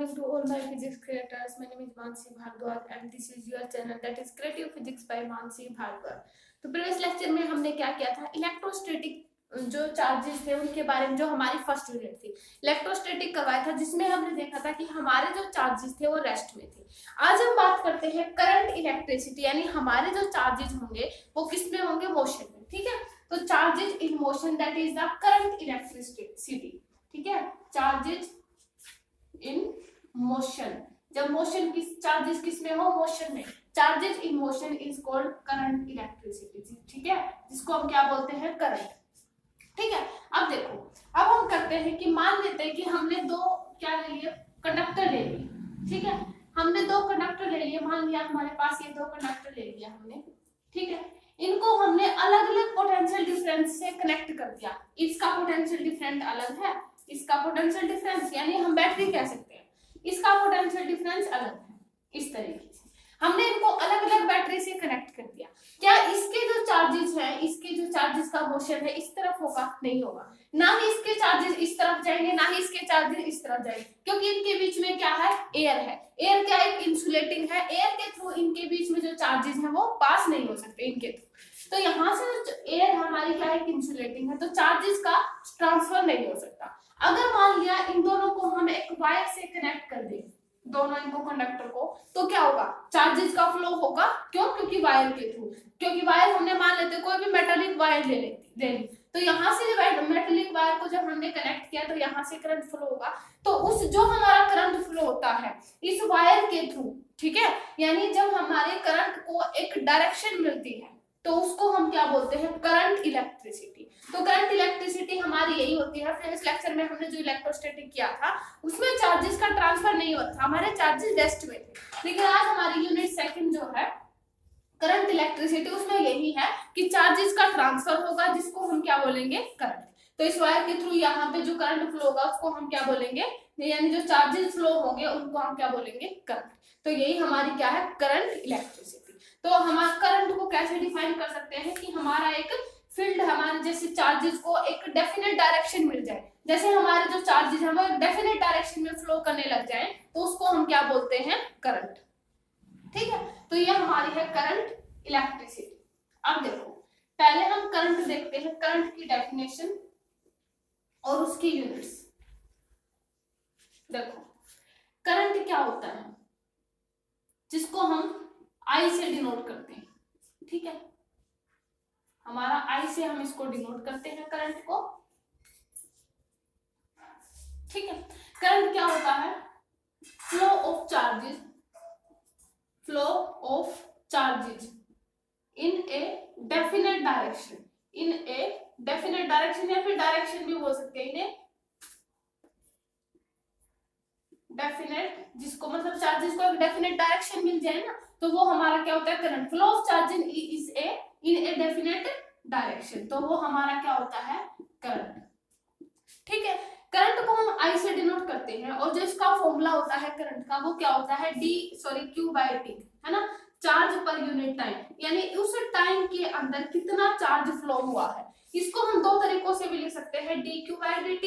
morning to all my physics creators. My name is Mansi Bhardwaj and this is your channel that is Creative Physics by Mansi Bhardwaj. तो previous lecture में हमने क्या किया था, electrostatic जो charges थे उनके बारे में, जो हमारी फर्स्ट यूनिट थी इलेक्ट्रोस्टैटिक करवाया था, जिसमें हमने देखा था कि हमारे जो चार्जेस थे वो रेस्ट में थे। आज हम बात करते हैं करंट इलेक्ट्रिसिटी, यानी हमारे जो चार्जेस होंगे वो किस में होंगे, मोशन में। ठीक है, तो charges in motion that is the current electricity. ठीक है, चार्जेस इन मोशन, जब मोशन की चार्जेस किस में हो, मोशन में, charges in motion is called current electricity. ठीक है, जिसको हम क्या बोलते हैं, करंट। ठीक है, अब देखो, अब हम करते हैं कि मान लेते हैं कि हमने दो क्या ले लिए, कंडक्टर ले लिए। ठीक है, हमने दो कंडक्टर ले लिए, मान लिया हमारे पास ये दो कंडक्टर ले लिया हमने। ठीक है, इनको हमने अलग अलग पोटेंशियल डिफरेंस से कनेक्ट कर दिया। इसका पोटेंशियल डिफरेंस अलग है, इसका पोटेंशियल डिफरेंस, यानी हम बैटरी कह सकते हैं, इसका पोटेंशियल डिफरेंस अलग है। इस तरीके से हमने इनको अलग अलग बैटरी से कनेक्ट कर दिया। क्या इसके जो चार्जेस हैं, इसके जो चार्जेस का मोशन है इस तरफ होगा, नहीं होगा। ना ही इसके चार्जेस इस तरफ जाएंगे, ना ही इसके चार्जेस इस तरफ जाएंगे, क्योंकि इनके बीच में क्या है, एयर है। एयर क्या, एक इंसुलेटिंग है, एयर के थ्रू इनके बीच में जो चार्जेस हैं वो पास नहीं हो सकते इनके थ्रू। तो यहाँ से एयर हमारी क्या है, इंसुलेटिंग है, तो चार्जेस का ट्रांसफर नहीं हो सकता। अगर मान लिया इन दोनों को हम एक वायर से कनेक्ट कर दें, दोनों इनको कंडक्टर को, तो क्या होगा, चार्जेस का फ्लो होगा। क्यों, क्योंकि वायर के थ्रू, क्योंकि वायर हमने मान लेते कोई भी मेटालिक वायर ले ली, तो यहाँ से मेटालिक वायर को जब हमने कनेक्ट किया तो यहाँ से करंट फ्लो होगा। तो उस जो हमारा करंट फ्लो होता है इस वायर के थ्रू, ठीक है, यानी जब हमारे करंट को एक डायरेक्शन मिलती है तो उसको हम क्या बोलते हैं, करंट इलेक्ट्रिसिटी। तो करंट इलेक्ट्रिसिटी हमारी यही होती है। फिर इस लेक्चर में हमने जो इलेक्ट्रोस्टैटिक किया था उसमें चार्जेस का ट्रांसफर नहीं होता था, हमारे चार्जेस रेस्ट में थे। लेकिन आज हमारी यूनिट सेकंड जो है करंट इलेक्ट्रिसिटी, उसमें यही है कि चार्जेस का ट्रांसफर होगा, जिसको हम क्या बोलेंगे, करंट। तो इस वायर के थ्रू यहाँ पे जो करंट फ्लो होगा उसको हम क्या बोलेंगे, यानी जो चार्जेस फ्लो होंगे उनको हम क्या बोलेंगे, करंट। तो यही हमारी क्या है, करंट इलेक्ट्रिसिटी। तो हम करंट को कैसे डिफाइन कर सकते हैं कि हमारा एक फील्ड, हमारे जैसे चार्जेस को एक डेफिनेट डायरेक्शन मिल जाए, जैसे हमारे जो चार्जेस हैं वो एक डेफिनेट डायरेक्शन में फ्लो करने लग जाए, तो उसको हम क्या बोलते हैं, करंट। ठीक है, तो ये हमारी है करंट इलेक्ट्रिसिटी। अब देखो, पहले हम करंट देखते हैं, करंट की डेफिनेशन और उसकी यूनिट्स। देखो, करंट क्या होता है, जिसको हम आई से डिनोट करते हैं। ठीक है, हमारा आई से हम इसको डिनोट करते हैं करंट को। ठीक है, करंट क्या होता है, flow of charges, flow of charges in a definite direction, in a definite direction, या फिर डायरेक्शन भी बोल सकते हैं इन्हें, डेफिनेट, जिसको मतलब चार्जेस को एक डेफिनेट डायरेक्शन मिल जाए ना, तो वो हमारा क्या होता है, current. Flow of charges is a in a definite direction, तो वो हमारा क्या होता है, करंट। ठीक है, करंट को हम आई से डिनोट करते हैं, और जो इसका फॉर्मूला होता है करंट का वो क्या होता है, Q बाय टी, है ना, चार्ज पर यूनिट टाइम, यानी उस टाइम के अंदर कितना चार्ज फ्लो हुआ है। इसको हम दो तरीकों से भी लिख सकते हैं, dQ बाय dt,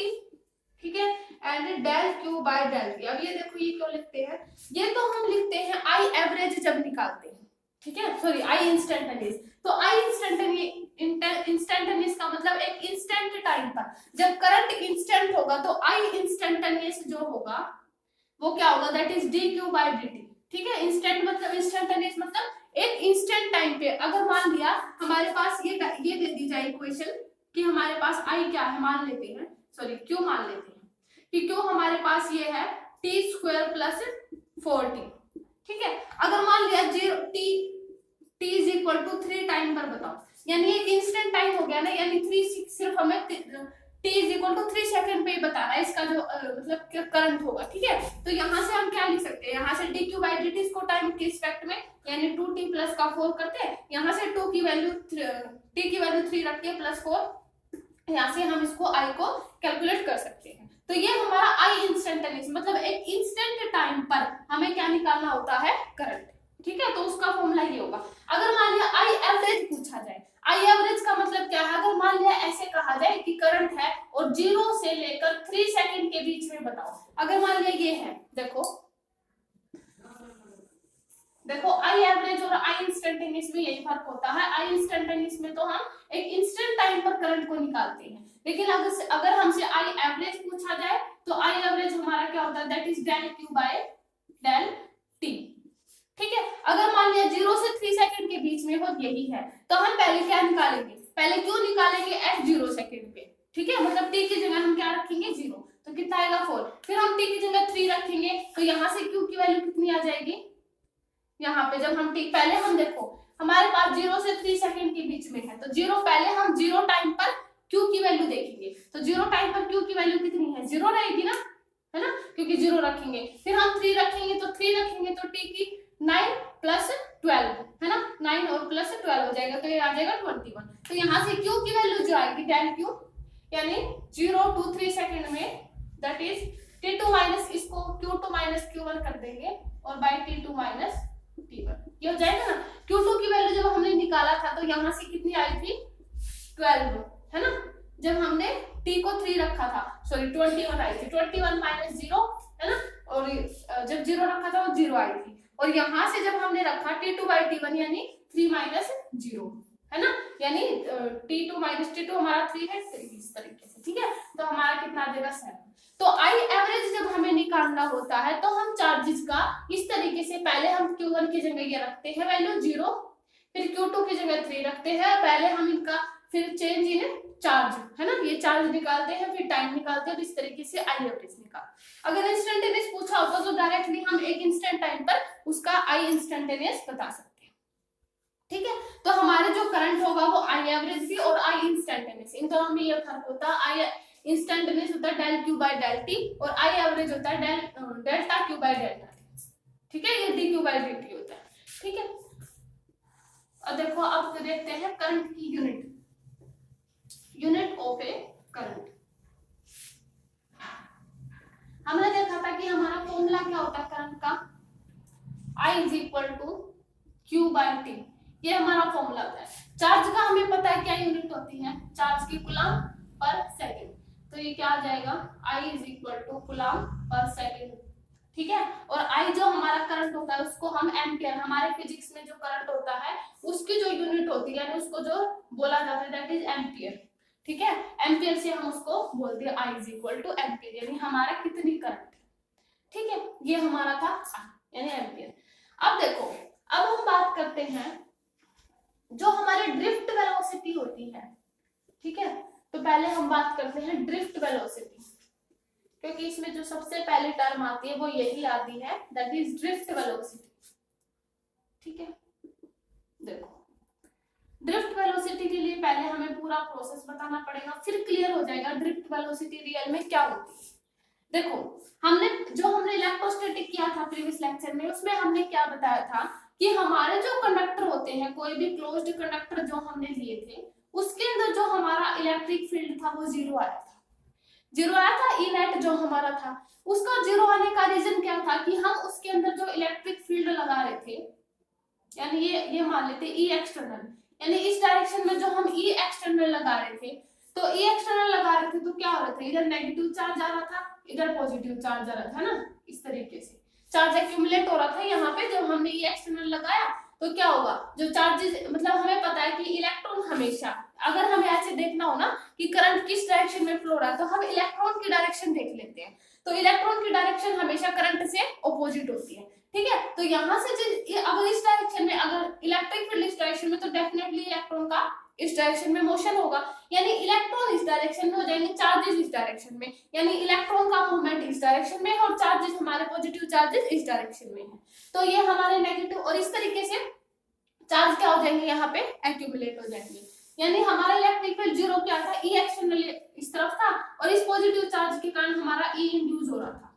ठीक है, and del Q by del T. अब ये देखो, ये क्यों लिखते हैं, ये तो हम लिखते हैं आई एवरेज जब निकालते हैं, ठीक है, सॉरी आई इंस्टेंटेनियस। तो आई इंस्टेंटेनियस का मतलब एक इंस्टेंट टाइम पर, जब करंट इंस्टेंट होगा तो आई इंस्टेंटेनियस जो होगा वो क्या होगा, that is dQ by dt। ठीक है, इंस्टेंट मतलब इंस्टेंटेनियस मतलब एक इंस्टेंट टाइम पे। अगर मान लिया हमारे पास ये दे दी जाए इक्वेशन कि हमारे पास आई क्या है, मान लेते हैं, सॉरी Q मान लेते हैं कि Q हमारे पास ये है t² + 4t। ठीक है, अगर मान लिया t is equal to 3 time पर बताओ, यानी एक इंस्टेंट टाइम हो गया ना, यानी 3 सिर्फ हमें t is equal to 3 second पे ही बता रहा है इसका जो मतलब करंट होगा। ठीक है, तो यहाँ से हम क्या लिख सकते हैं, यहाँ से dQ बाय dt इसको टाइम के रिस्पेक्ट में, यानी 2t प्लस का 4 करते हैं, यहाँ से 2 की वैल्यू t की वैल्यू 3 रख के प्लस 4, यहाँ से हम इसको i को कैलकुलेट कर सकते हैं। तो ये हमारा आई इंस्टेंटेनियस मतलब एक इंस्टेंट टाइम पर हमें क्या निकालना होता है, करंट। ठीक है, तो उसका फॉर्मूला ये होगा। अगर मान लिया आई एवरेज पूछा जाए, आई एवरेज का मतलब क्या है, अगर मान लिया ऐसे कहा जाए कि करंट है और 0 से लेकर 3 सेकंड के बीच में बताओ, अगर मान लिया ये है, देखो देखो आई एवरेज और आई इंस्टेंटेनियस में यही फर्क होता है। आई इंस्टेंटेनियस में तो हम एक इंस्टेंट टाइम पर करंट को निकालते हैं, लेकिन अगर हमसे आई एवरेज पूछा जाए तो आई एवरेज हमारा क्या होता है, that is del Q by del T. ठीक है, अगर मान लिया 0 से 3 सेकंड के बीच में हो यही है, तो हम पहले क्या निकालेंगे, पहले क्यों निकालेंगे एट 0 सेकंड पे। ठीक है, मतलब टी की जगह हम क्या रखेंगे 0, तो कितना आएगा 4। फिर हम टी की जगह 3 रखेंगे, तो यहाँ से क्यू की वैल्यू कितनी आ जाएगी, यहाँ पे जब हम टी, पहले हम देखो हमारे पास 0 से 3 सेकंड के बीच में है, तो 0 पहले हम 0 टाइम पर क्यू की वैल्यू देखेंगे, तो 0 टाइम पर क्यू की वैल्यू कितनी है, 0 रहेगी ना, है ना, क्योंकि 0 रखेंगे। फिर हम 3 रखेंगे, तो 3 रखेंगे तो टी की 9 प्लस 12 है ना, 9 और प्लस 12 हो जाएगा, तो ये आ जाएगा 21। तो यहाँ से क्यू की वैल्यू जो आएगी डेल क्यू, यानी 0 to 3 सेकंड में दैट इज T2 माइनस, इसको Q2 माइनस Q1 कर देंगे और बाय T2 माइनस T1, ये हो जाएगा ना। Q2 की वैल्यू जब हमने निकाला था तो यहाँ से कितनी आई थी 12, है ना, जब हमने T को 3 रखा था, सॉरी 21 आई थी, 21 माइनस 0 है ना, और जब 0 रखा था वो 0 आई थी, और यहाँ से जब हमने रखा T2 बाई T1 यानी 3 माइनस 0, है ना, यानी T2 माइनस T2 हमारा 3 है, इस तरीके से। ठीक है, तो हमारा कितना आ जाएगा 7। तो आई एवरेज जब हमें निकालना होता है तो हम चार्जेस का इस तरीके से, पहले हम Q1 की जगह ये रखते हैं वैल्यू 0, फिर Q2 की जगह 3 रखते हैं, पहले हम इनका फिर चेंज इन चार्ज, है ना, ये चार्ज निकालते हैं, फिर टाइम निकालते हैं, तो इस तरीके से आई एवरेज निकाल। अगर इंस्टेंटेनियस पूछा होता तो डायरेक्टली हम एक इंस्टेंट टाइम पर उसका आई इंस्टेंटेनियस बता सकते हैं। ठीक है, तो हमारे जो करंट होगा वो आई एवरेज भी और आई इंस्टेंटेनियस, इन दोनों में ये फर्क होता है। आई इंस्टेंटेनियस होता है del Q by del T, और आई एवरेज होता है delta Q by delta T. ठीक है, ये D Q by D T होता है। ठीक है, और देखो अब देखते हैं करंट की यूनिट ऑफ ए करंट। हमने देखा था कि हमारा फॉर्मूला क्या होता है करंट का, I is equal to Q by T, ये हमारा फॉर्मूला होता है। चार्ज का हमें पता है क्या यूनिट होती है, चार्ज की कूलम पर सेकंड, तो ये क्या आ जाएगा I is equal to coulomb per second. ठीक है, और I जो हमारा करंट होता है उसको हम एम्पियर, हमारे फिजिक्स में जो करंट होता है उसकी जो यूनिट होती है, यानी उसको जो बोला जाता है दैट इज एम्पियर। ठीक है, एम्पियर से हम उसको बोलते हैं I is equal two ampere, यानी हमारा कितनी करंट है। ठीक है, ये हमारा था यानी एम्पियर। अब देखो, अब हम बात करते हैं जो हमारे ड्रिफ्ट वेलोसिटी होती है। ठीक है, तो पहले हम बात करते हैं ड्रिफ्ट वेलोसिटी, क्योंकि इसमें जो सबसे पहली टर्म आती है वो यही आती है, दैट इज ड्रिफ्ट वेलोसिटी। ठीक है, देखो ड्रिफ्ट वेलोसिटी के लिए पहले हमें पूरा प्रोसेस बताना पड़ेगा, फिर क्लियर हो जाएगा ड्रिफ्ट वेलोसिटी रियल में क्या होती है। देखो हमने इलेक्ट्रोस्टैटिक किया था प्रीवियस लेक्चर में, उसमें हमने क्या बताया था कि हमारे जो कंडक्टर होते हैं, कोई भी क्लोज्ड कंडक्टर जो हमने लिए थे, उसके अंदर जो हमारा इलेक्ट्रिक फील्ड था वो 0 आया था। 0 आया था, ई नेट जो हमारा था, उसका 0 आने का रीजन क्या था कि हम उसके अंदर जो इलेक्ट्रिक फील्ड लगा रहे थे, यानी ये मान लेते ई एक्सटर्नल, यानी इस डायरेक्शन में जो हम ई एक्सटर्नल लगा रहे थे, तो ई एक्सटर्नल लगा रहे थे तो क्या हो रहा था, इधर नेगेटिव चार्ज आ रहा था, इधर पॉजिटिव चार्ज आ रहा था ना, इस तरीके से चार्ज एक्यूमुलेट हो रहा था यहाँ पे। जब हमने ई एक्सटर्नल लगाया तो क्या होगा, जो चार्जेस, मतलब हमें पता है कि इलेक्ट्रॉन हमेशा, अगर हमें ऐसे देखना हो ना कि करंट किस डायरेक्शन में फ्लो हो रहा है, तो हम इलेक्ट्रॉन की डायरेक्शन देख लेते हैं, तो इलेक्ट्रॉन की डायरेक्शन हमेशा करंट से ऑपोजिट होती है। ठीक है, तो यहाँ से अगर इस डायरेक्शन में, अगर इलेक्ट्रिक फील्ड इस डायरेक्शन में, तो डेफिनेटली इलेक्ट्रॉन का इस डायरेक्शन में मोशन होगा, यानी इलेक्ट्रॉन इस डायरेक्शन में हो जाएंगे, चार्जेस इस डायरेक्शन में, यानी इलेक्ट्रॉन का मूवमेंट इस डायरेक्शन में है और चार्जेस हमारे पॉजिटिव चार्जेस इस डायरेक्शन में है, तो ये हमारे नेगेटिव, और इस तरीके से चार्ज क्या हो जाएंगे यहाँ पे एक्यूमुलेट हो जाएंगे, यानी हमारा इलेक्ट्रिक फील्ड 0 क्या था, ई एक्सटर्नल इस तरफ था, और इस पॉजिटिव चार्ज के कारण हमारा ई इंड्यूस हो रहा था,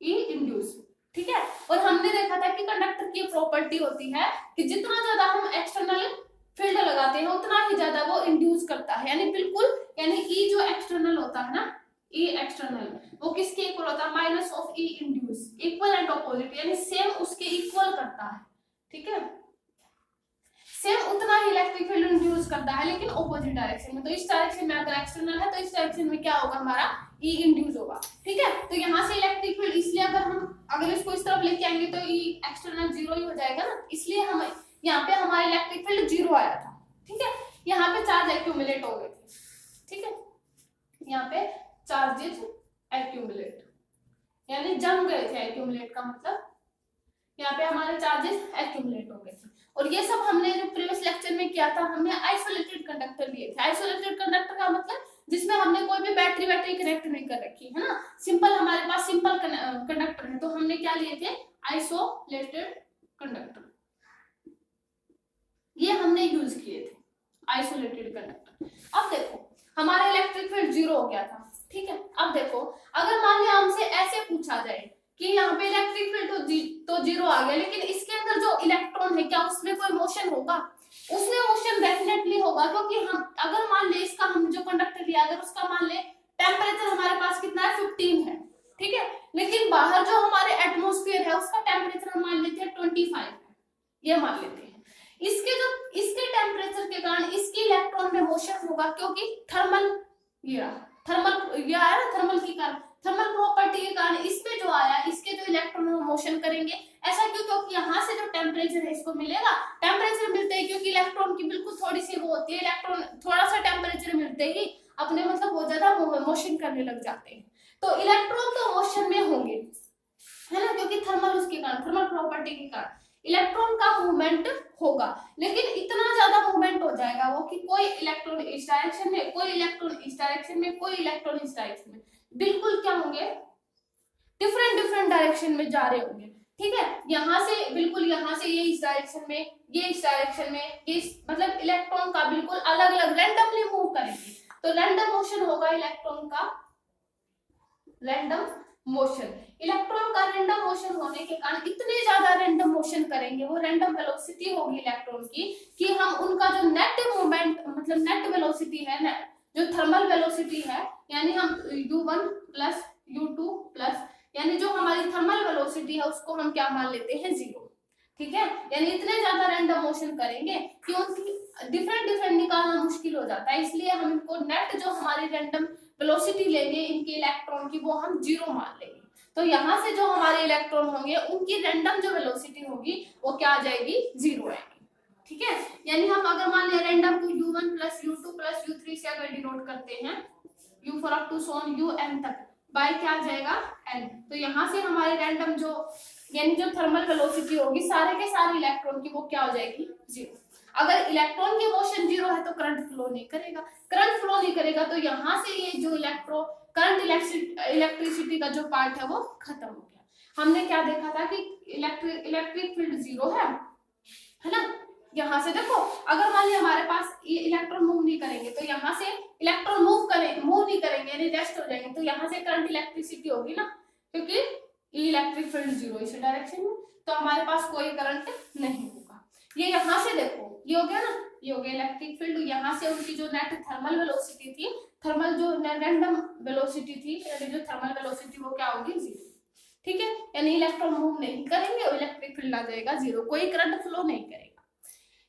ई इंड्यूस। ठीक है, और हमने देखा था कि कंडक्टर की प्रॉपर्टी होती है कि जितना ज्यादा हम एक्सटर्नल फील्ड लगाते हैं उतना ही ज्यादा वो इंड्यूस करता है, यानी बिल्कुल, यानी ई जो एक्सटर्नल होता है ना, ई एक्सटर्नल वो किसके इक्वल होता है, minus of E induce, equal and opposite, यानी सेम उसके इक्वल करता है। ठीक है, सेम उतना ही इलेक्ट्रिक फील्ड इंड्यूस करता है, लेकिन ऑपोजिट डायरेक्शन में। तो इस डायरेक्शन में अगर एक्सटर्नल है तो इस डायरेक्शन में क्या होगा, हमारा ई इंड्यूस होगा, ठीक है। तो यहाँ से इलेक्ट्रिक फील्ड, इसलिए अगर इसको इस तरफ लेके आएंगे तो ई एक्सटर्नल जीरो ही हो जाएगा ना, इसलिए हम यहाँ पे हमारा इलेक्ट्रिक फील्ड जीरो आया था, ठीक है। यहाँ पे चार्ज एक्यूमुलेट हो गए थे, ठीक है, यहाँ पे चार्जेस एक्यूमुलेट यानी जम गए थे, एक्यूमुलेट का मतलब यहाँ पे हमारे चार्जेस एक्यूमुलेट हो गए थे। और ये सब हमने जो प्रीवियस लेक्चर में किया था, हमने आइसोलेटेड कंडक्टर लिए थे। आइसोलेटेड कंडक्टर का मतलब जिसमें हमने कोई भी बैटरी कनेक्ट नहीं कर रखी है ना, सिंपल, हमारे पास सिंपल कंडक्टर है, तो हमने क्या लिए थे, आइसोलेटेड कंडक्टर, ये हमने यूज किए थे, आइसोलेटेड कंडक्टर। अब देखो हमारा इलेक्ट्रिक फील्ड जीरो हो गया था, ठीक है। अब देखो अगर मान लिया हमसे ऐसे पूछा जाए कि यहाँ पे इलेक्ट्रिक फील्ड तो जीरो आ गया, लेकिन इसके अंदर जो इलेक्ट्रॉन है क्या उसमें कोई मोशन होगा? उसमें मोशन डेफिनेटली होगा, क्योंकि हम अगर मान ले इसका, हम जो कंडक्टर लिया अगर उसका मान ले टेम्परेचर हमारे पास कितना है, 15 है, ठीक है, लेकिन बाहर जो हमारे एटमॉस्फेयर है उसका टेम्परेचर हम मान लेते हैं 25 है, ये मान लेते हैं। इसके टेम्परेचर के कारण इसकी इलेक्ट्रॉन में मोशन होगा, क्योंकि थर्मल की कारण, थर्मल प्रॉपर्टी के कारण इसमें जो आया, इसके जो इलेक्ट्रॉन मोशन करेंगे। ऐसा क्यों? क्योंकि यहाँ से जो टेम्परेचर है इसको मिलेगा, टेम्परेचर मिलते ही, क्योंकि इलेक्ट्रॉन की बिल्कुल थोड़ी सी वो होती है, इलेक्ट्रॉन थोड़ा सा टेम्परेचर मिलते ही अपने मतलब बहुत ज्यादा मोशन करने लग जाते हैं। तो इलेक्ट्रॉन तो मोशन में होंगे, है ना, क्योंकि थर्मल उसके कारण, थर्मल प्रॉपर्टी के कारण इलेक्ट्रॉन का मूवमेंट होगा, लेकिन इतना ज्यादा मूवमेंट हो जाएगा वो कि कोई इलेक्ट्रॉन इस डायरेक्शन में, कोई इलेक्ट्रॉन इस डायरेक्शन में, कोई इलेक्ट्रॉन इस डायरेक्शन में, बिल्कुल क्या होंगे, डिफरेंट डायरेक्शन में जा रहे होंगे, ठीक है। यहाँ से बिल्कुल, यहाँ से ये इस डायरेक्शन में, ये इस डायरेक्शन में, ये मतलब इलेक्ट्रॉन का बिल्कुल अलग अलग रैंडमली मूव करेंगे। तो रैंडम मोशन होगा इलेक्ट्रॉन का, रैंडम मोशन, इलेक्ट्रॉन का रैंडम मोशन होने के कारण इतने ज्यादा रैंडम मोशन करेंगे, वो रैंडम वेलोसिटी होगी इलेक्ट्रॉन की, कि हम उनका जो नेट मूवमेंट मतलब नेट वेलोसिटी है, जो थर्मल वेलोसिटी है, यानी हम u1 प्लस u2 प्लस, यानी जो हमारी थर्मल वेलोसिटी है उसको हम क्या मान लेते हैं, जीरो, ठीक है। यानी इतने ज्यादा रैंडम मोशन करेंगे कि उनकी डिफरेंट निकालना मुश्किल हो जाता है, इसलिए हम इनको नेट जो हमारी रैंडम वेलोसिटी लेंगे इनके इलेक्ट्रॉन की, वो हम जीरो मान लेंगे। तो यहाँ से जो हमारे इलेक्ट्रॉन होंगे उनकी रैंडम जो वेलोसिटी होगी वो क्या आ जाएगी, जीरो आएगी, ठीक है। यानी हम अगर मान लिया रैंडम को u1 plus u2 plus u3 से अगर डिनोट करते हैं, u for up to so on un तक, बाय क्या आ जाएगा, n। तो यहाँ से हमारे रैंडम जो, यानी जो थर्मल वेलोसिटी होगी सारे के सारे इलेक्ट्रॉन की, वो क्या हो जाएगी, जीरो। अगर इलेक्ट्रॉन की मोशन जीरो है तो करंट फ्लो नहीं करेगा, तो यहाँ से ये जो करंट इलेक्ट्रिसिटी का जो पार्ट है वो खत्म हो गया। हमने क्या देखा था कि इलेक्ट्रिक फील्ड जीरो है ना। यहाँ से देखो अगर मान लिया हमारे पास ये इलेक्ट्रॉन मूव नहीं करेंगे, तो यहाँ से इलेक्ट्रॉन मूव नहीं करेंगे यानी रेस्ट हो जाएंगे, तो यहाँ से करंट इलेक्ट्रिसिटी होगी ना, क्योंकि इलेक्ट्रिक फील्ड जीरो इस डायरेक्शन में, तो हमारे पास कोई करंट नहीं होगा। ये यहाँ से देखो, ये हो गया ना, ये हो गया इलेक्ट्रिक फील्ड। यहाँ से उनकी जो नेट थर्मल वेलोसिटी थी, थर्मल जो रैंडम वेलोसिटी थी, यानी जो थर्मल वेलोसिटी वो क्या होगी, जीरो, ठीक है। यानी इलेक्ट्रॉन मूव नहीं करेंगे और इलेक्ट्रिक फील्ड आ जाएगा जीरो, कोई करंट फ्लो नहीं करेगा।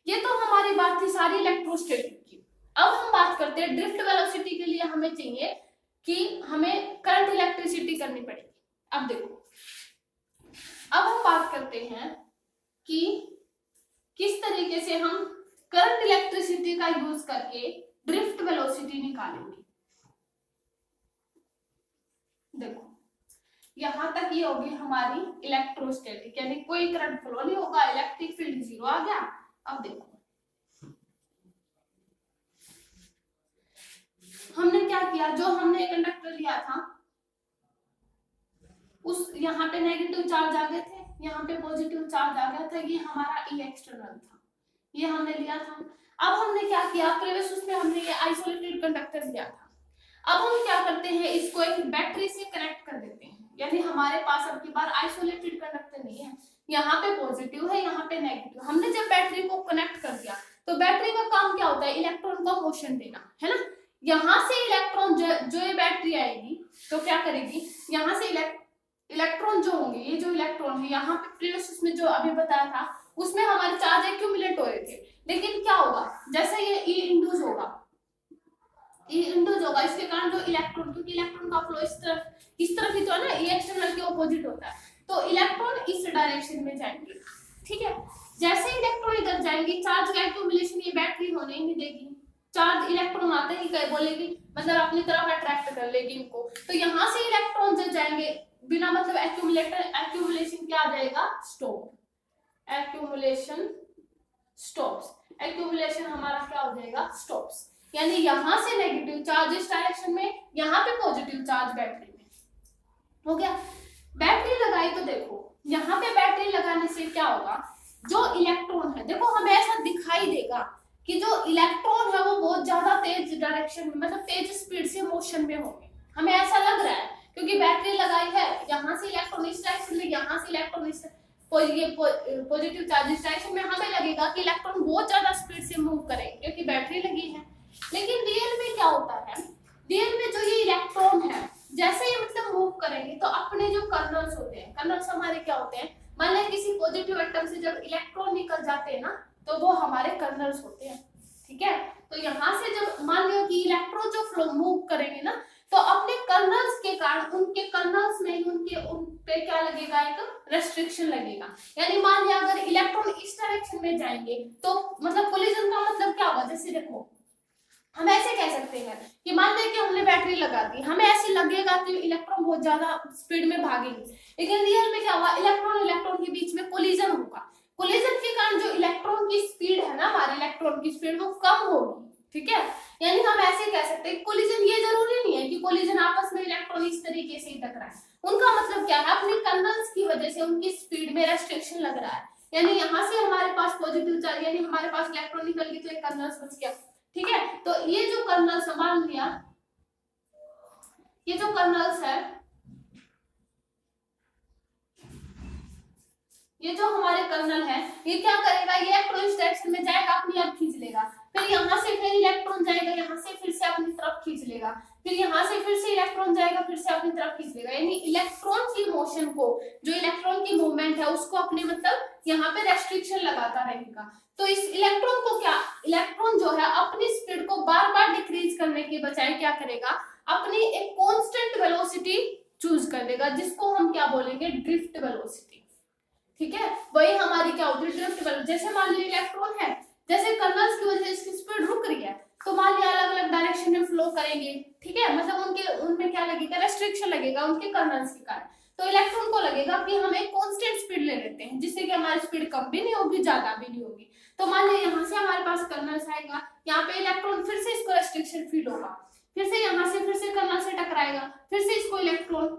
ये तो हमारी बात थी सारी इलेक्ट्रोस्टैटिक की। अब हम बात करते हैं ड्रिफ्ट वेलोसिटी के लिए हमें चाहिए कि हमें करंट इलेक्ट्रिसिटी करनी पड़ेगी। अब देखो, अब हम बात करते हैं कि किस तरीके से हम करंट इलेक्ट्रिसिटी का यूज करके ड्रिफ्ट वेलोसिटी निकालेंगे। देखो यहां तक ये होगी हमारी इलेक्ट्रोस्टैटिक, यानी कोई करंट फ्लो नहीं होगा, इलेक्ट्रिक फील्ड जीरो आ गया। अब देखो हमने क्या किया, जो हमने कंडक्टर लिया था उस यहाँ पे नेगेटिव चार्ज आ गए थे, यहाँ पे पॉजिटिव चार्ज आ गया था, ये हमारा ई एक्सटर्नल था, ये हमने लिया था। अब हमने क्या किया, प्रीवियस उसमें हमने ये आइसोलेटेड कंडक्टर लिया था। अब हम क्या करते हैं, इसको एक बैटरी से कनेक्ट कर देते हैं, यानी हमारे पास अब की बार आइसोलेटेड कंडक्टर नहीं है, यहाँ पे पॉजिटिव है, यहाँ पे नेगेटिव। हमने जब बैटरी को कनेक्ट कर दिया तो बैटरी का काम क्या होता है, इलेक्ट्रॉन को मोशन देना, है ना। यहाँ से इलेक्ट्रॉन जो ये बैटरी आएगी तो क्या करेगी, यहाँ से इलेक्ट्रॉन जो होंगे, ये जो इलेक्ट्रॉन है यहाँ पे प्रीवियस उसमें जो अभी बताया था उसमें हमारे चार्ज एक्यूमुलेट हो रहे थे, लेकिन क्या होगा, जैसे ये ई इंड्यूस होगा, इंडोज होगा, इसके कारण जो इलेक्ट्रॉन, क्योंकि इलेक्ट्रॉन का फ्लो इस तरफ ही तो है ना, ये एक्सटर्नल के ऑपोजिट होता है, तो इलेक्ट्रॉन इस डायरेक्शन में जाएंगे। ठीक है, जैसे इलेक्ट्रॉन इधर जाएंगे, चार्ज का एक्यूमुलेशन ये बैटरी होने ही नहीं देगी, चार्ज इलेक्ट्रॉन आते ही कह बोलेगी, मतलब अपनी तरफ अट्रैक्ट कर लेगी इनको, तो यहाँ से इलेक्ट्रॉन जब जाएंगे बिना मतलब एक्यूमुलेशन क्या आ जाएगा, स्टॉप, एक्यूमुलेशन स्टॉप्स, एक्यूमुलेशन हमारा क्या हो जाएगा, स्टॉप्स, यानी यहाँ से नेगेटिव चार्ज इस डायरेक्शन में, यहाँ पे पॉजिटिव चार्ज बैटरी में, हो गया। बैटरी लगाई तो देखो यहाँ पे बैटरी लगाने से क्या होगा, जो इलेक्ट्रॉन है देखो हमें ऐसा दिखाई देगा कि जो इलेक्ट्रॉन है वो बहुत ज्यादा तेज डायरेक्शन में, मतलब तेज स्पीड से मोशन में होंगे, हमें ऐसा लग रहा है, क्योंकि बैटरी लगाई है, यहाँ से इलेक्ट्रॉन इस डायरेक्शन में, यहाँ से इलेक्ट्रॉन इस पॉजिटिव चार्ज इस डायरेक्शन में, हमें लगेगा कि इलेक्ट्रॉन बहुत ज्यादा स्पीड से मूव करेंगे क्योंकि बैटरी लगी है। लेकिन रियल में क्या होता है, रियल में जो ये इलेक्ट्रॉन है जैसे ही मतलब मूव करेंगे तो अपने जो कर्नल्स होते हैं, कर्नल्स हमारे क्या होते हैं, मान लें किसी पॉजिटिव एटम से जब इलेक्ट्रॉन निकल जाते हैं ना तो वो हमारे कर्नल्स होते हैं। ठीक है, तो यहाँ से जब मान लो कि इलेक्ट्रॉन जो फ्लो मूव करेंगे ना तो अपने कर्नल्स के कारण उनके कर्नल्स में उन पे क्या लगेगा, एक रेस्ट्रिक्शन लगेगा, यानी मान लिया अगर इलेक्ट्रॉन इस डायरेक्शन में जाएंगे तो मतलब कोलिजन का मतलब क्या होगा, जैसे देखो हम ऐसे कह सकते हैं कि मान लें कि हमने बैटरी लगा दी, हमें ऐसे लगेगा कि इलेक्ट्रॉन बहुत ज्यादा स्पीड में भागेंगे, लेकिन रियल में क्या हुआ, इलेक्ट्रॉन के बीच में कोलिजन होगा, कोलिजन के कारण जो इलेक्ट्रॉन की स्पीड है ना, हमारे इलेक्ट्रॉन की स्पीड वो कम होगी। ठीक है, यानी हम ऐसे कह सकते हैं कोलिजन, ये जरूरी नहीं है कि कोलिजन आपस में इलेक्ट्रॉन इस तरीके से ही टकराए, उनका मतलब क्या है, अपनी कर्नल्स की वजह से उनकी स्पीड में रेस्ट्रिक्शन लग रहा है, यानी यहाँ से हमारे पास पॉजिटिव चार्ज, यानी हमारे पास इलेक्ट्रॉन निकल गई तो एक कर्नल्स बच गया। ठीक है, तो ये जो कर्नल्स मान लिया, ये जो कर्नल्स है, ये जो हमारे कर्नल है, ये क्या करेगा, ये इलेक्ट्रॉन इस डायरेक्शन में जाएगा, अपनी आप खींच लेगा, फिर यहाँ से फिर इलेक्ट्रॉन जाएगा, यहाँ से फिर से अपनी तरफ खींच लेगा, फिर यहाँ से फिर से इलेक्ट्रॉन जाएगा, फिर से अपनी तरफ खींच लेगा, यानी इलेक्ट्रॉन की मोशन को, जो इलेक्ट्रॉन की मूवमेंट है उसको अपने मतलब यहाँ पे रेस्ट्रिक्शन लगाता रहेगा। तो इस इलेक्ट्रॉन को क्या, इलेक्ट्रॉन जो है अपनी स्पीड को बार बार डिक्रीज करने के बजाय क्या करेगा, अपनी एक कांस्टेंट वेलोसिटी चूज कर लेगा, जिसको हम क्या बोलेंगे, ड्रिफ्ट वेलोसिटी। ठीक है, वही हमारी क्या होती है, ड्रिफ्ट वेलोसिटी। जैसे मान लीजिए इलेक्ट्रॉन है, जैसे कर्नल्स की वजह से इसकी स्पीड रुक रही है, तो मान लिया अलग अलग डायरेक्शन में फ्लो करेंगे। ठीक है, मतलब उनमें क्या लगेगा, रेस्ट्रिक्शन लगेगा उनके कर्नल्स के कारण, तो इलेक्ट्रॉन को लगेगा कि हम एक कांस्टेंट स्पीड ले लेते हैं, जिससे कि हमारी स्पीड कम भी नहीं होगी, ज्यादा भी नहीं होगी। तो मान लीजिए यहाँ से हमारे पास कर्नल्स आएगा, यहाँ पे इलेक्ट्रॉन फिर से इसको रेस्ट्रिक्शन फील होगा, फिर से यहाँ से फिर से कर्नल से टकराएगा, फिर से इसको इलेक्ट्रॉन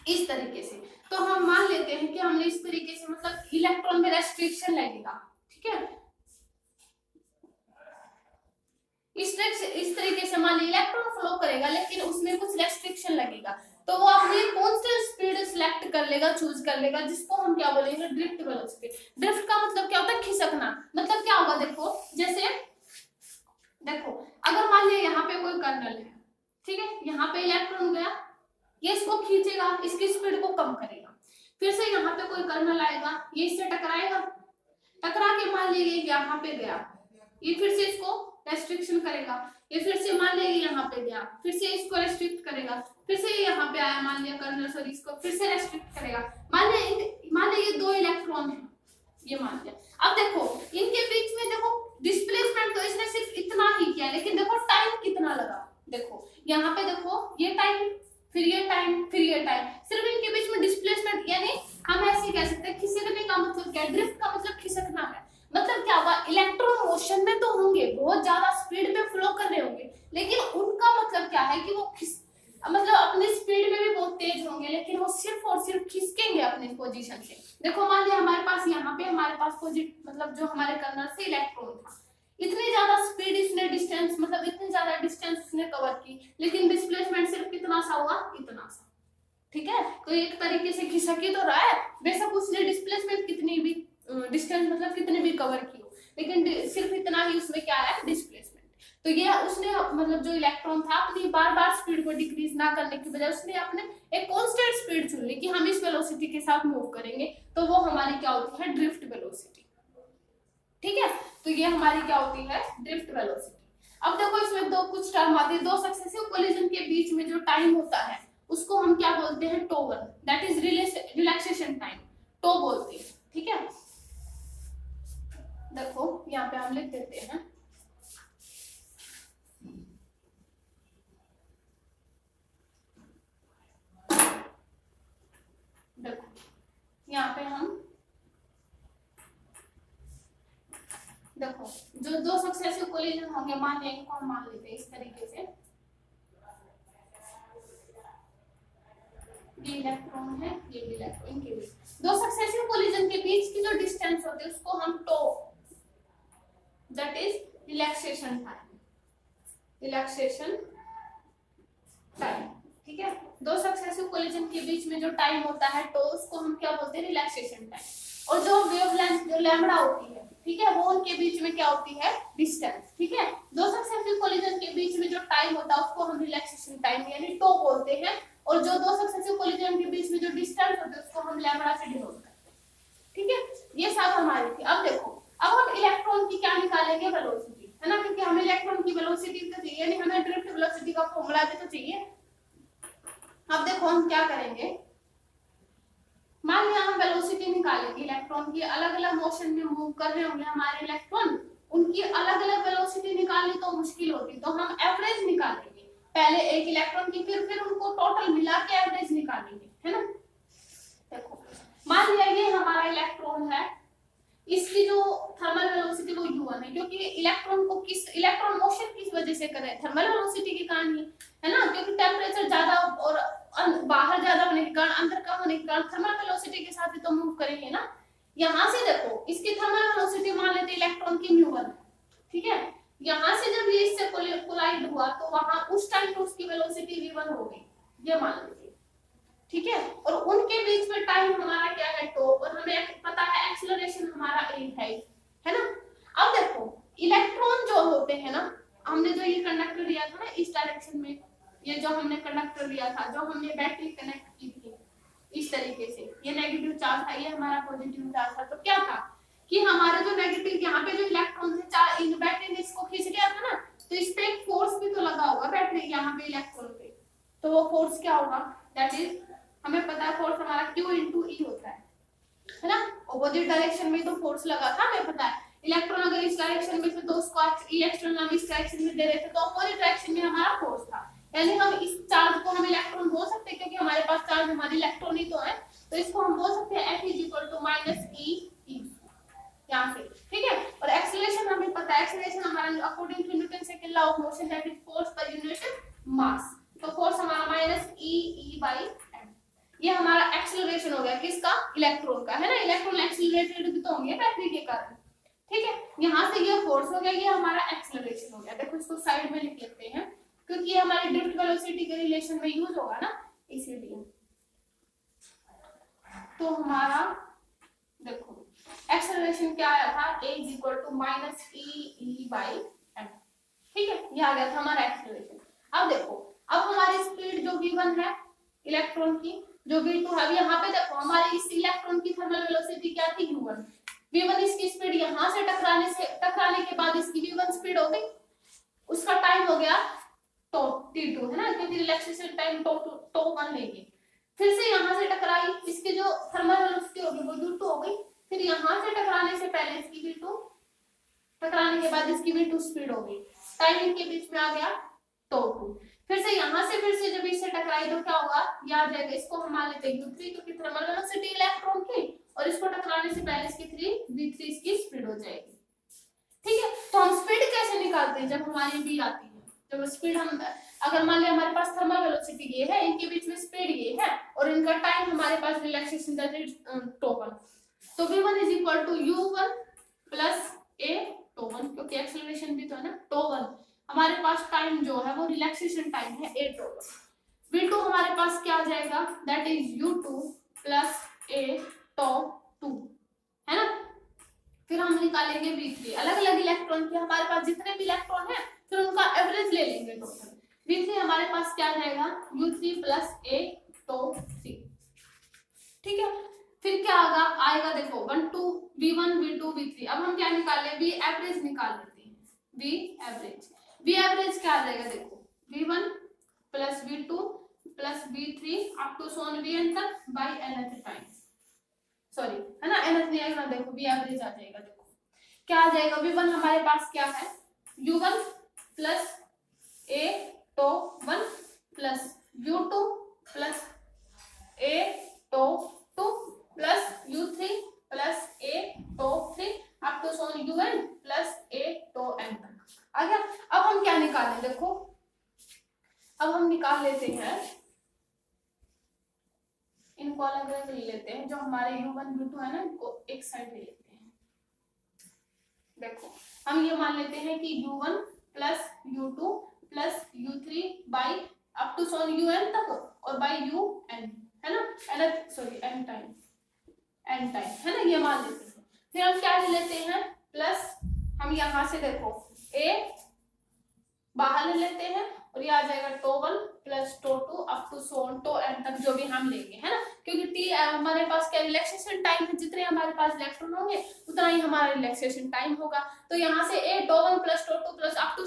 इस तरीके से, तो हम मान लेते हैं कि हमने इस तरीके से मतलब इलेक्ट्रॉन में रेस्ट्रिक्शन लगेगा। ठीक है, इस तरीके से मान लीजिए इलेक्ट्रॉन फ्लो करेगा, लेकिन उसमें कुछ रेस्ट्रिक्शन लगेगा, तो वो अपनी कांस्टेंट स्पीड सिलेक्ट कर लेगा, चूज कर लेगा, जिसको हम क्या बोलेंगे, ड्रिफ्ट वेलोसिटी। ड्रिफ्ट का मतलब क्या होता है, खिसकना, मतलब क्या होगा, देखो जैसे देखो अगर मान लिया यहाँ पे कोई कर्नल है, ठीक है, यहाँ पे इलेक्ट्रॉन गया, ये इसको खींचेगा, इसकी स्पीड को कम करेगा, फिर से यहाँ पे कोई कर्नल आएगा, ये इससे टकराएगा, टकरा के मान लीजिए यहाँ पे गया, ये फिर से इसको रेस्ट्रिक्शन करेगा, ये फिर से मान लिया यहाँ पे गया, फिर से इसको रेस्ट्रिक्ट करेगा, फिर से यहाँ पे आया, मान लिया कर्नल, सॉरी इसको फिर से रेस्ट्रिक्ट करेगा, मान लिया ये दो इलेक्ट्रॉन है, ये मान लिया। अब देखो इनके बीच में देखो डिस्प्लेसमेंट तो इसने सिर्फ इतना ही किया, लेकिन देखो टाइम कितना लगा, देखो यहाँ पे देखो ये टाइम, फिर ये टाइम, फिर ये टाइम, सिर्फ इनके बीच में डिस्प्लेसमेंट, यानी हम ऐसे कह सकते हैं खिसकने का मतलब क्या है, ड्रिफ्ट का मतलब खिसकना है, मतलब क्या होगा, इलेक्ट्रॉन मोशन में तो होंगे, बहुत ज्यादा स्पीड में फ्लो कर रहे होंगे, लेकिन उनका मतलब क्या है कि वो मतलब अपनी स्पीड में भी बहुत तेज होंगे, लेकिन वो सिर्फ और सिर्फ खिसकेंगे अपनी पोजीशन से। देखो मान लिया हमारे पास यहाँ पे हमारे पास मतलब जो हमारे कर्नल से इलेक्ट्रॉन था, इतनी ज्यादा स्पीड इसने डिस्टेंस, मतलब इतनी ज्यादा डिस्टेंस उसने कवर की, लेकिन डिस्प्लेसमेंट सिर्फ कितना सा हुआ, इतना सा। ठीक है, तो एक तरीके से खिसक ही तो रहा है, बेशक उसने डिस्प्लेसमेंट कितनी भी डिस्टेंस मतलब कितने भी कवर की हो, लेकिन सिर्फ इतना ही उसमें क्या है, डिस्प्लेसमेंट। तो ये उसने मतलब जो इलेक्ट्रॉन था अपनी बार बार स्पीड को डिक्रीज ना करने की बजाय उसने अपने एक कांस्टेंट स्पीड चुन ली कि हम इस वेलोसिटी के साथ मूव करेंगे, तो वो हमारी क्या होती है, ड्रिफ्ट वेलोसिटी। ठीक है, तो ये हमारी क्या होती है, ड्रिफ्ट वेलोसिटी। अब देखो इसमें दो कुछ टर्म आते हैं, दो सक्सेसिव कोलिजन के बीच में जो टाइम होता है उसको हम क्या बोलते हैं, टो1, that is relaxation time, tau बोलते हैं। ठीक है, देखो यहाँ पे हम लिख देते हैं, देखो यहाँ पे हम देखो जो दो सक्सेसिव कोलिजन होंगे, मान लें इनको हम मान लेते हैं इस तरीके से, ये इलेक्ट्रॉन है, ये इलेक्ट्रॉन के बीच दो सक्सेसिव कोलिजन के बीच की जो डिस्टेंस होती है उसको हम tau, that is relaxation time, relaxation time. ठीक है, दो सक्सेसिव कोलिजन के बीच में जो टाइम होता है टो, उसको हम क्या बोलते हैं, रिलैक्सेशन टाइम। और जो वेवलेंथ जो लैम्बडा होती है, ठीक है, वो उनके बीच में क्या होती है, डिस्टेंस। ठीक है, दो सक्सेसिव कोलिजन के बीच में जो टाइम होता है उसको हम रिलैक्सेशन टाइम यानी टो बोलते हैं, और जो दो सक्सेसिव कोलिजन के बीच में जो डिस्टेंस होता है उसको हम लैम्बडा से डिनोट करते हैं। ठीक है, ये सब हमारी थी। अब देखो, अब हम इलेक्ट्रॉन की क्या निकालेंगे, वेलोसिटी, है ना, क्योंकि हमें इलेक्ट्रॉन की वेलोसिटी तो चाहिए, यानी हमें ड्रिफ्ट वेलोसिटी का फॉर्मूला भी तो चाहिए। अब देखो हम क्या करेंगे, मान लिया हम वेलोसिटी निकालेंगे इलेक्ट्रॉन की, अलग अलग मोशन में मूव कर रहे होंगे हमारे इलेक्ट्रॉन, उनकी अलग अलग वेलोसिटी निकालनी तो मुश्किल होती, तो हम एवरेज निकालेंगे पहले एक इलेक्ट्रॉन की, फिर उनको टोटल मिला के एवरेज निकालेंगे, है ना। देखो मान लिया ये हमारा इलेक्ट्रॉन है, इसकी जो थर्मल वेलोसिटी वो u1 है, क्योंकि इलेक्ट्रॉन को इलेक्ट्रॉन मोशन किस वजह से कर रहे हैं, थर्मल वेलोसिटी के कारण ही, है ना, क्योंकि टेम्परेचर ज्यादा और बाहर ज्यादा होने के कारण, अंदर कम होने के कारण थर्मल वेलोसिटी के साथ ही तो मूव करेंगे ना। यहाँ से देखो इसकी थर्मल वेलोसिटी मान लेते इलेक्ट्रॉन की μ1, ठीक है, यहाँ से जब ये इससे कोलाइड हुआ तो वहां उस टाइम पे उसकी वेलोसिटी v1 हो गई, ये मान लीजिए। ठीक है, और उनके बीच में टाइम हमारा क्या है, टो, और हमें पता है एक्सेलरेशन हमारा a है ना। अब देखो इलेक्ट्रॉन जो होते हैं ना, हमने जो ये कंडक्टर लिया था ना इस डायरेक्शन में, ये जो हमने कंडक्टर लिया था, जो हमने बैटरी कनेक्ट की थी इस तरीके से, ये नेगेटिव चार्ज था, ये हमारा पॉजिटिव चार्ज था, तो क्या था कि हमारे जो नेगेटिव यहाँ पे जो इलेक्ट्रॉन थे, चार इन बैटरी ने इसको खींच लिया था ना, तो इस पे एक फोर्स भी तो लगा होगा बैटरी यहाँ पे इलेक्ट्रॉन पे, तो वो फोर्स क्या होगा, दैट इज हमें पता है फोर्स हमारा Q into E होता है ना। ऑपोजिट डायरेक्शन में तो फोर्स लगा था, हमें पता है। इलेक्ट्रॉन अगर इस डायरेक्शन में थे तो उसको इलेक्ट्रॉन हम इस डायरेक्शन में दे रहे थे, तो ऑपोजिट डायरेक्शन में हमारा फोर्स था, यानी हम इस चार्ज को हम इलेक्ट्रॉन बोल सकते हैं, क्योंकि हमारे पास चार्ज हमारे इलेक्ट्रॉन ही तो है, तो इसको हम बोल सकते हैं F - E यहाँ से। ठीक है, और एक्सेलरेशन हमें पता है, एक्सेलरेशन हमारा according to Newton second law of motion, that is force per unit mass, तो फोर्स हमारा -E/m, ये हमारा एक्सेलरेशन हो गया किसका, इलेक्ट्रॉन का, है ना। इलेक्ट्रॉन एक्सेलरेटेड भी तो होंगे बैटरी के कारण। ठीक है, यहाँ से ये फोर्स हो गया, ये हमारा एक्सेलरेशन हो गया। देखो इसको साइड में लिख लेते हैं, क्योंकि ये हमारी ड्रिफ्ट वेलोसिटी के रिलेशन में यूज होगा ना, इसीलिए। तो हमारा देखो एक्सेलरेशन क्या आया था, a - E/m, ठीक है, ये आ गया था हमारा एक्सेलरेशन। अब देखो, अब हमारी स्पीड जो v1 है इलेक्ट्रॉन की, जो v2 है, यहाँ पे देखो हमारी इस इलेक्ट्रॉन की थर्मल वेलोसिटी क्या थी, u1, v1 इसकी स्पीड यहाँ से टकराने के बाद इसकी v1 स्पीड हो गई, उसका टाइम हो गया तो t2, है ना, क्योंकि रिलैक्सेशन टाइम तो 1 लेंगे। फिर से यहाँ से टकराई, इसकी जो थर्मल वेलोसिटी होगी वो v2 हो गई, फिर यहाँ से टकराने से पहले इसकी v2, टकराने के बाद इसकी v2 स्पीड हो गई, टाइमिंग के बीच में आ गया तो 2, फिर से यहाँ से फिर से जब इससे टकराई तो क्या होगा, याद जाएगा, इसको हम मान लेते हैं u3, क्योंकि थर्मल वेलोसिटी इलेक्ट्रॉन की, और इसको टकराने से पहले इसकी v3 इसकी स्पीड हो जाएगी। ठीक है, तो हम स्पीड कैसे निकालते हैं, जब हमारी v आती है, जब स्पीड हम, अगर मान लिया हमारे पास थर्मल वेलोसिटी ये है, इनके बीच में स्पीड ये है, और इनका टाइम हमारे पास रिलैक्सेशन दैट इज टोटल, तो v1 = u1 + a टोटल, क्योंकि एक्सेलरेशन भी तो है ना, टोटल हमारे पास टाइम जो है वो रिलैक्सेशन टाइम है a टोटल। v2 हमारे पास क्या आ जाएगा, that is u2 + a to 2, है ना। फिर हम निकालेंगे v3, अलग अलग इलेक्ट्रॉन के हमारे पास जितने भी इलेक्ट्रॉन है, फिर उनका एवरेज ले लेंगे टोटल। v3 हमारे पास क्या आ जाएगा, u3 + a टो 3, ठीक है। फिर क्या आएगा देखो 1 2 v1 v2 v3, अब हम क्या निकाले, v एवरेज निकाल लेते हैं, v एवरेज, वी एवरेज क्या आ जाएगा देखो, v1 plus v2 plus v3 up to so on vn तक बाय nth टाइम, सॉरी है ना, nth नहीं आएगा, देखो वी एवरेज आ जाएगा। देखो क्या आ जाएगा, v1 हमारे पास क्या है, u1 प्लस a तो 1 प्लस u2 प्लस a तो 2 प्लस u3 प्लस a तो 3 up to so on un plus a तो n तक आ गया। अब हम क्या निकालें, देखो अब हम निकाल लेते हैं, इनको अलग अलग ले लेते हैं, जो हमारे u1 u2 है ना, इनको एक साइड ले लेते हैं। देखो हम ये मान लेते हैं कि u1 plus u2 plus u3 by up to so on un तक और बाई un है ना, सॉरी n टाइम है ना, ये मान लेते हैं। फिर हम क्या ले लेते हैं, प्लस हम यहाँ से देखो a बाहर ले लेते हैं और ये आ जाएगा tau 1 plus tau 2 up to so on tau n तक, जो भी हम लेंगे है ना, क्योंकि t हमारे पास क्या रिलैक्सेशन टाइम है, जितने हमारे पास इलेक्ट्रॉन होंगे उतना ही हमारा रिलैक्सेशन टाइम होगा। तो यहाँ से a tau 1 plus tau 2 plus up to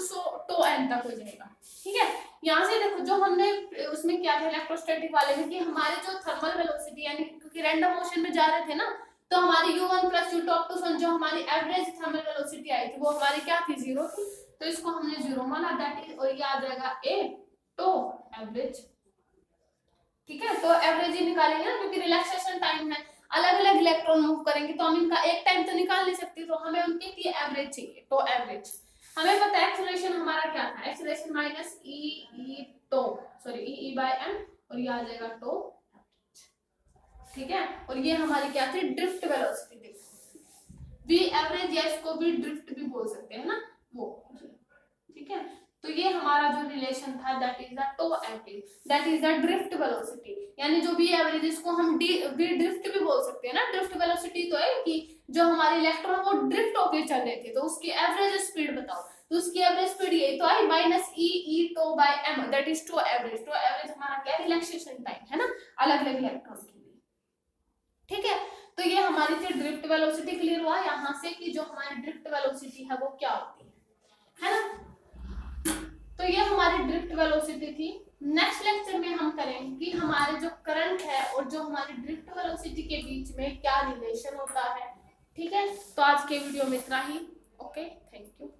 tau n तक हो जाएगा। ठीक है, यहाँ से देखो जो हमने उसमें क्या था इलेक्ट्रोस्टैटिक वाले में, कि हमारे जो थर्मल वेलोसिटी यानी क्योंकि रैंडम मोशन में जा रहे थे ना, तो हमारी u1 plus u2 up to सोन जो हमारी एवरेज थर्मल वेलोसिटी आई थी वो हमारी क्या थी, 0 थी, तो इसको हमने 0 माना, दैट इज, और ये आ जाएगा a तो एवरेज। ठीक है, तो एवरेज ही निकालेंगे ना, क्योंकि रिलैक्सेशन टाइम है, अलग अलग इलेक्ट्रॉन मूव करेंगे तो हम इनका एक टाइम तो निकाल नहीं सकते, तो हमें उनके लिए एवरेज चाहिए। तो एवरेज हमें पता है एक्सेलरेशन हमारा क्या था, एक्सेलरेशन माइनस ई तो सॉरी ई बाय एम, और ये आ जाएगा तो। ठीक है, और ये हमारी क्या थी, ड्रिफ्ट वेलोसिटी। देखो वी एवरेज या इसको भी ड्रिफ्ट भी बोल सकते हैं ना वो। ठीक है, तो ये हमारा जो रिलेशन था that is the toe average, that is the drift velocity, यानी जो वी एवरेज इसको हम वी ड्रिफ्ट भी बोल सकते हैं ना। ड्रिफ्ट वेलोसिटी तो है कि जो हमारे इलेक्ट्रॉन वो ड्रिफ्ट होकर चल रहे थे, तो उसकी एवरेज स्पीड बताओ, तो उसकी एवरेज स्पीड ये तो I minus e tau by m, that is tau average. Tau average हमारा क्या है, रिलैक्सेशन टाइम है ना, अलग अलग इलेक्ट्रॉन के लिए। ठीक है, तो ये हमारी थी ड्रिफ्ट वेलोसिटी। क्लियर हुआ यहाँ से कि जो हमारी ड्रिफ्ट वेलोसिटी है वो क्या होती है ना। तो ये हमारी ड्रिफ्ट वेलोसिटी थी। नेक्स्ट लेक्चर में हम करेंगे कि हमारे जो करंट है और जो हमारी ड्रिफ्ट वेलोसिटी के बीच में क्या रिलेशन होता है। ठीक है, तो आज के वीडियो में इतना ही। Okay, thank you.